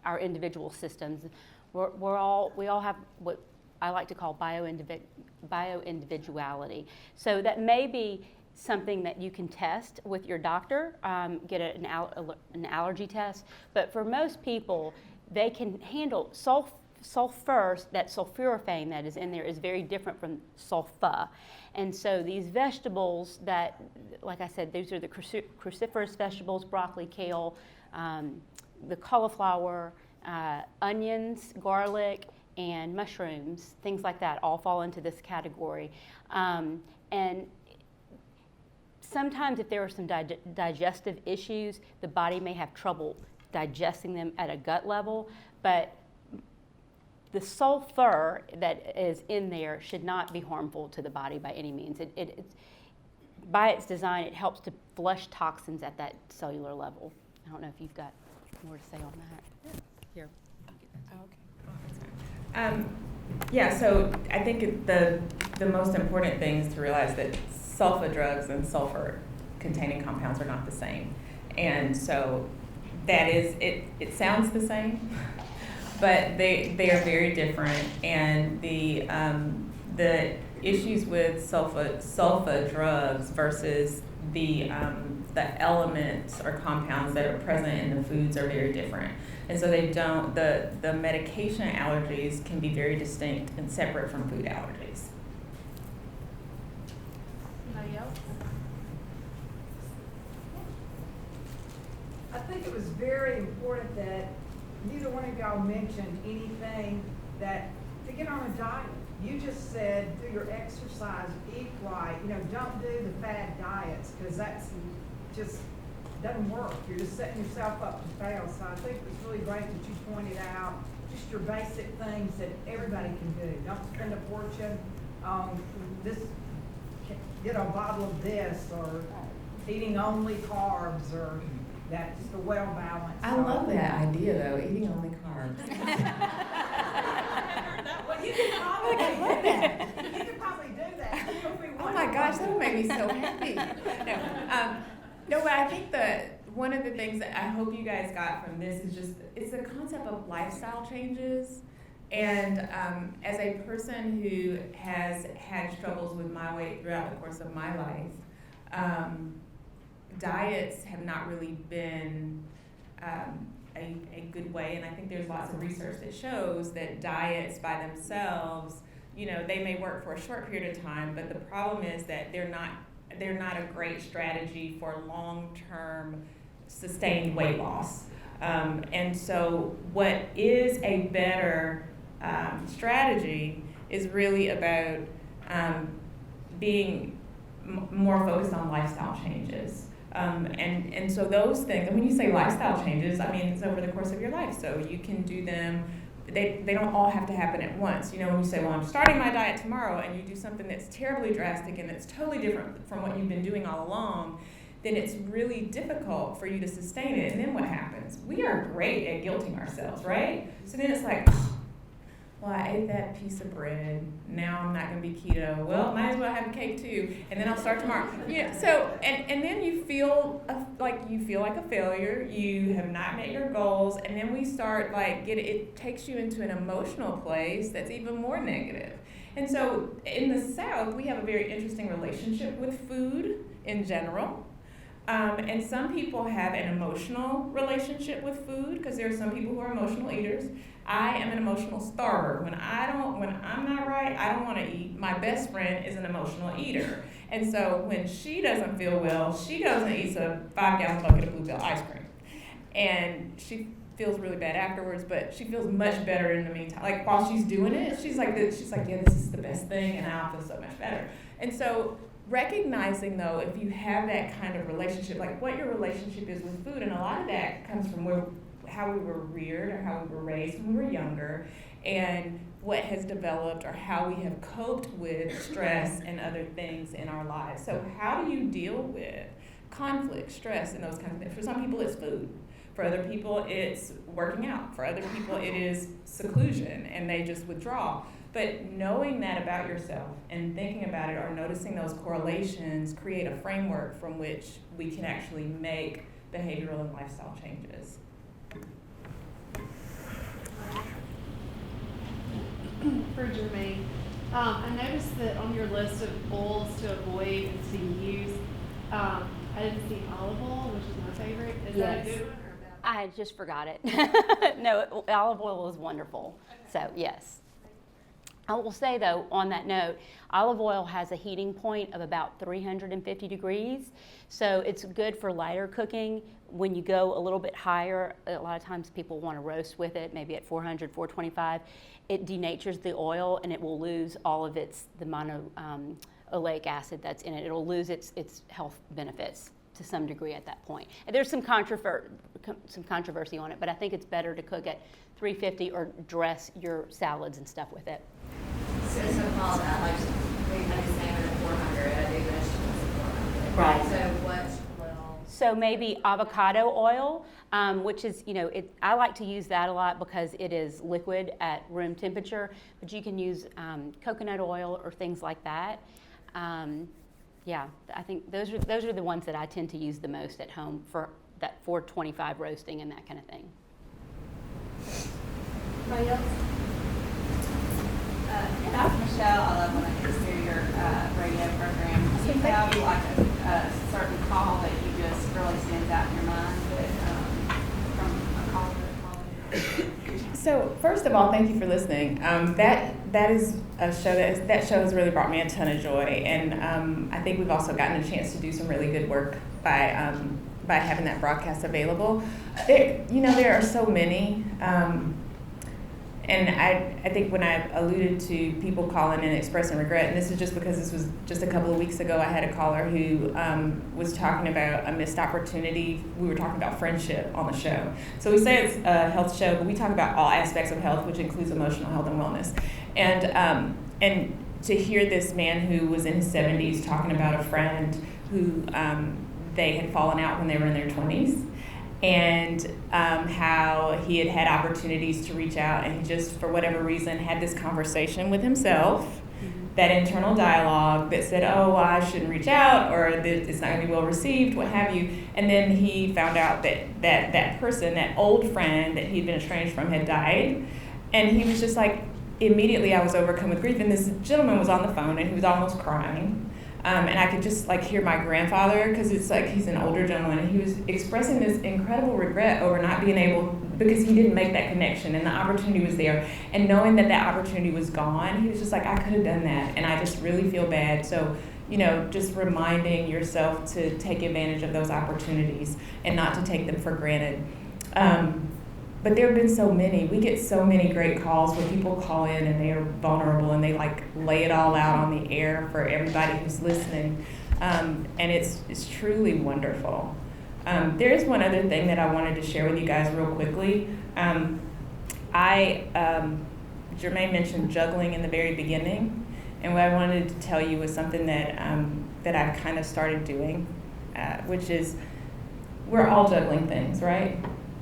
our individual systems. We all have what I like to call bio-individuality. So that may be something that you can test with your doctor, get an allergy test. But for most people, they can handle sulfur, that sulforaphane that is in there is very different from sulfa. And so these vegetables that, like I said, these are the cruciferous vegetables, broccoli, kale, the cauliflower, onions, garlic, and mushrooms, things like that all fall into this category. And sometimes if there are some digestive issues, the body may have trouble digesting them at a gut level, but the sulfur that is in there should not be harmful to the body by any means. It's, by its design, it helps to flush toxins at that cellular level. I don't know if you've got more to say on that. Here. Yeah, so I think the most important thing is to realize that sulfa drugs and sulfur-containing compounds are not the same. And so that is, it sounds the same, but they are very different. And the issues with sulfa drugs versus the elements or compounds that are present in the foods are very different. And so the medication allergies can be very distinct and separate from food allergies. Anybody else? I think it was very important that neither one of y'all mentioned anything that to get on a diet. You just said do your exercise, eat right, don't do the fad diets, because that's just doesn't work. You're just setting yourself up to fail. So I think it's really great that you pointed out just your basic things that everybody can do. Don't spend a fortune on this, get a bottle of this, or eating only carbs, or that's the well balance. I love that idea though, eating only carbs. Well, you can probably I love that. You can probably do that. Oh my gosh, that would make me so happy. No, but I think one of the things that I hope you guys got from this is the concept of lifestyle changes. And as a person who has had struggles with my weight throughout the course of my life, diets have not really been a good way. And I think there's lots of research that shows that diets by themselves, they may work for a short period of time, but the problem is that they're not a great strategy for long-term sustained weight loss. And so what is a better strategy is really about being more focused on lifestyle changes. And so those things, and when you say lifestyle changes, I mean, it's over the course of your life. So you can do them, they don't all have to happen at once. When you say, well, I'm starting my diet tomorrow, and you do something that's terribly drastic and that's totally different from what you've been doing all along, then it's really difficult for you to sustain it. And then what happens? We are great at guilting ourselves, right? So then it's like, well, I ate that piece of bread. Now I'm not going to be keto. Well, might as well have a cake too, and then I'll start tomorrow. So and then you feel like a failure. You have not met your goals, and then we start it takes you into an emotional place that's even more negative. And so in the South, we have a very interesting relationship with food in general. And some people have an emotional relationship with food, because there are some people who are emotional eaters. I am an emotional starver. When I'm not right, I don't want to eat. My best friend is an emotional eater. And so when she doesn't feel well, she goes and eats a 5-gallon bucket of Bluebell ice cream. And she feels really bad afterwards, but she feels much better in the meantime. Like while she's doing it, she's like, yeah, this is the best thing, and I'll feel so much better. And so recognizing though, if you have that kind of relationship, like what your relationship is with food, and a lot of that comes from how we were reared or how we were raised when we were younger, and what has developed or how we have coped with stress and other things in our lives. So how do you deal with conflict, stress, and those kinds of things? For some people it's food. For other people it's working out. For other people it is seclusion and they just withdraw. But knowing that about yourself and thinking about it or noticing those correlations create a framework from which we can actually make behavioral and lifestyle changes. For Germaine, I noticed that on your list of oils to avoid and to use, I didn't see olive oil, which is my favorite. Is that a good one or a bad one? I just forgot it. No, olive oil is wonderful. Okay. So, yes. I will say, though, on that note, olive oil has a heating point of about 350 degrees. So it's good for lighter cooking. When you go a little bit higher, a lot of times people want to roast with it, maybe at 400, 425. It denatures the oil and it will lose all of the monoleic acid that's in it. It'll lose its health benefits to some degree at that point. And there's some controversy on it, but I think it's better to cook at 350 or dress your salads and stuff with it. So follow that, like, we had the salmon at 400, I do vegetables at 400. Right. So what will? So maybe avocado oil, which is, I like to use that a lot because it is liquid at room temperature, but you can use coconut oil or things like that. Yeah, I think those are the ones that I tend to use the most at home for that 425 roasting and that kind of thing. Anybody else? Dr. Michelle, I love when I get through your radio program. Do you have like a certain call that you just really stands out in your mind from a caller? So first of all, thank you for listening. That is a show that show has really brought me a ton of joy, and I think we've also gotten a chance to do some really good work by by having that broadcast available. There are so many. And I think when I alluded to people calling and expressing regret, and this is just because this was just a couple of weeks ago, I had a caller who was talking about a missed opportunity. We were talking about friendship on the show. So we say it's a health show, but we talk about all aspects of health, which includes emotional health and wellness. And to hear this man who was in his 70s talking about a friend who they had fallen out when they were in their 20s, and how he had opportunities to reach out, and he just, for whatever reason, had this conversation with himself, that internal dialogue that said, oh, well, I shouldn't reach out, or it's not going to be well received, what have you. And then he found out that person, that old friend that he'd been estranged from, had died. And he was just like, immediately I was overcome with grief. And this gentleman was on the phone, and he was almost crying. And I could just like hear my grandfather, because it's like he's an older gentleman, and he was expressing this incredible regret over not being able, because he didn't make that connection, and the opportunity was there, and knowing that opportunity was gone, he was just like, I could have done that, and I just really feel bad. So, just reminding yourself to take advantage of those opportunities and not to take them for granted. But there have been so many. We get so many great calls where people call in and they are vulnerable and they like lay it all out on the air for everybody who's listening. And it's truly wonderful. There is one other thing that I wanted to share with you guys real quickly. Germaine mentioned juggling in the very beginning, and what I wanted to tell you was something that I've kind of started doing, which is we're all juggling things, right?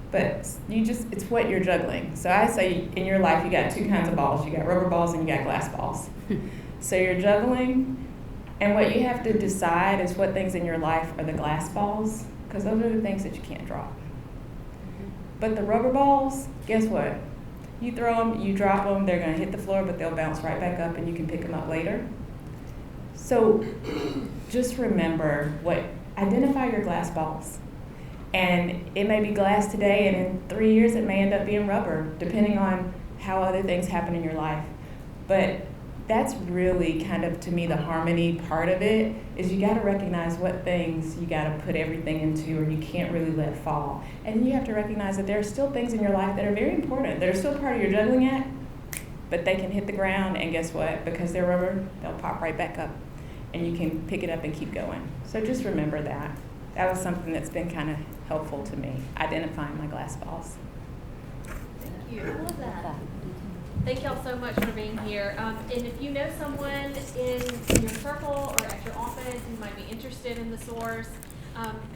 But it's what you're juggling. So I say in your life you got two kinds of balls. You got rubber balls and you got glass balls. So you're juggling, and what you have to decide is what things in your life are the glass balls, because those are the things that you can't drop. But the rubber balls, guess what? You throw them, you drop them, they're going to hit the floor, but they'll bounce right back up and you can pick them up later. So just remember, identify your glass balls. And it may be glass today, and in 3 years it may end up being rubber, depending on how other things happen in your life. But that's really kind of, to me, the harmony part of it, is you got to recognize what things you got to put everything into, or you can't really let fall. And then you have to recognize that there are still things in your life that are very important, that are still part of your juggling act, but they can hit the ground, and guess what? Because they're rubber, they'll pop right back up, and you can pick it up and keep going. So just remember that. That was something that's been kind of helpful to me, identifying my glass balls. Thank you. I love that. Thank y'all so much for being here. And if you know someone in your circle or at your office who might be interested in the source,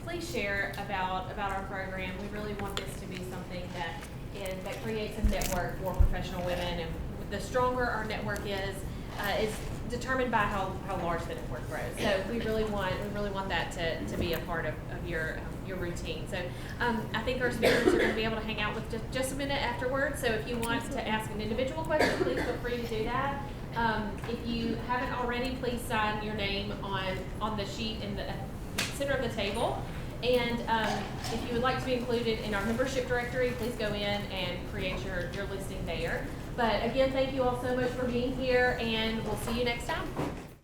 please share about our program. We really want this to be something that creates a network for professional women, and the stronger our network is determined by how large the network grows. So we really want that to be a part of your routine. So I think our speakers are going to be able to hang out with just a minute afterwards. So if you want to ask an individual question, please feel free to do that. If you haven't already, please sign your name on the sheet in the center of the table. And if you would like to be included in our membership directory, please go in and create your listing there. But again, thank you all so much for being here, and we'll see you next time.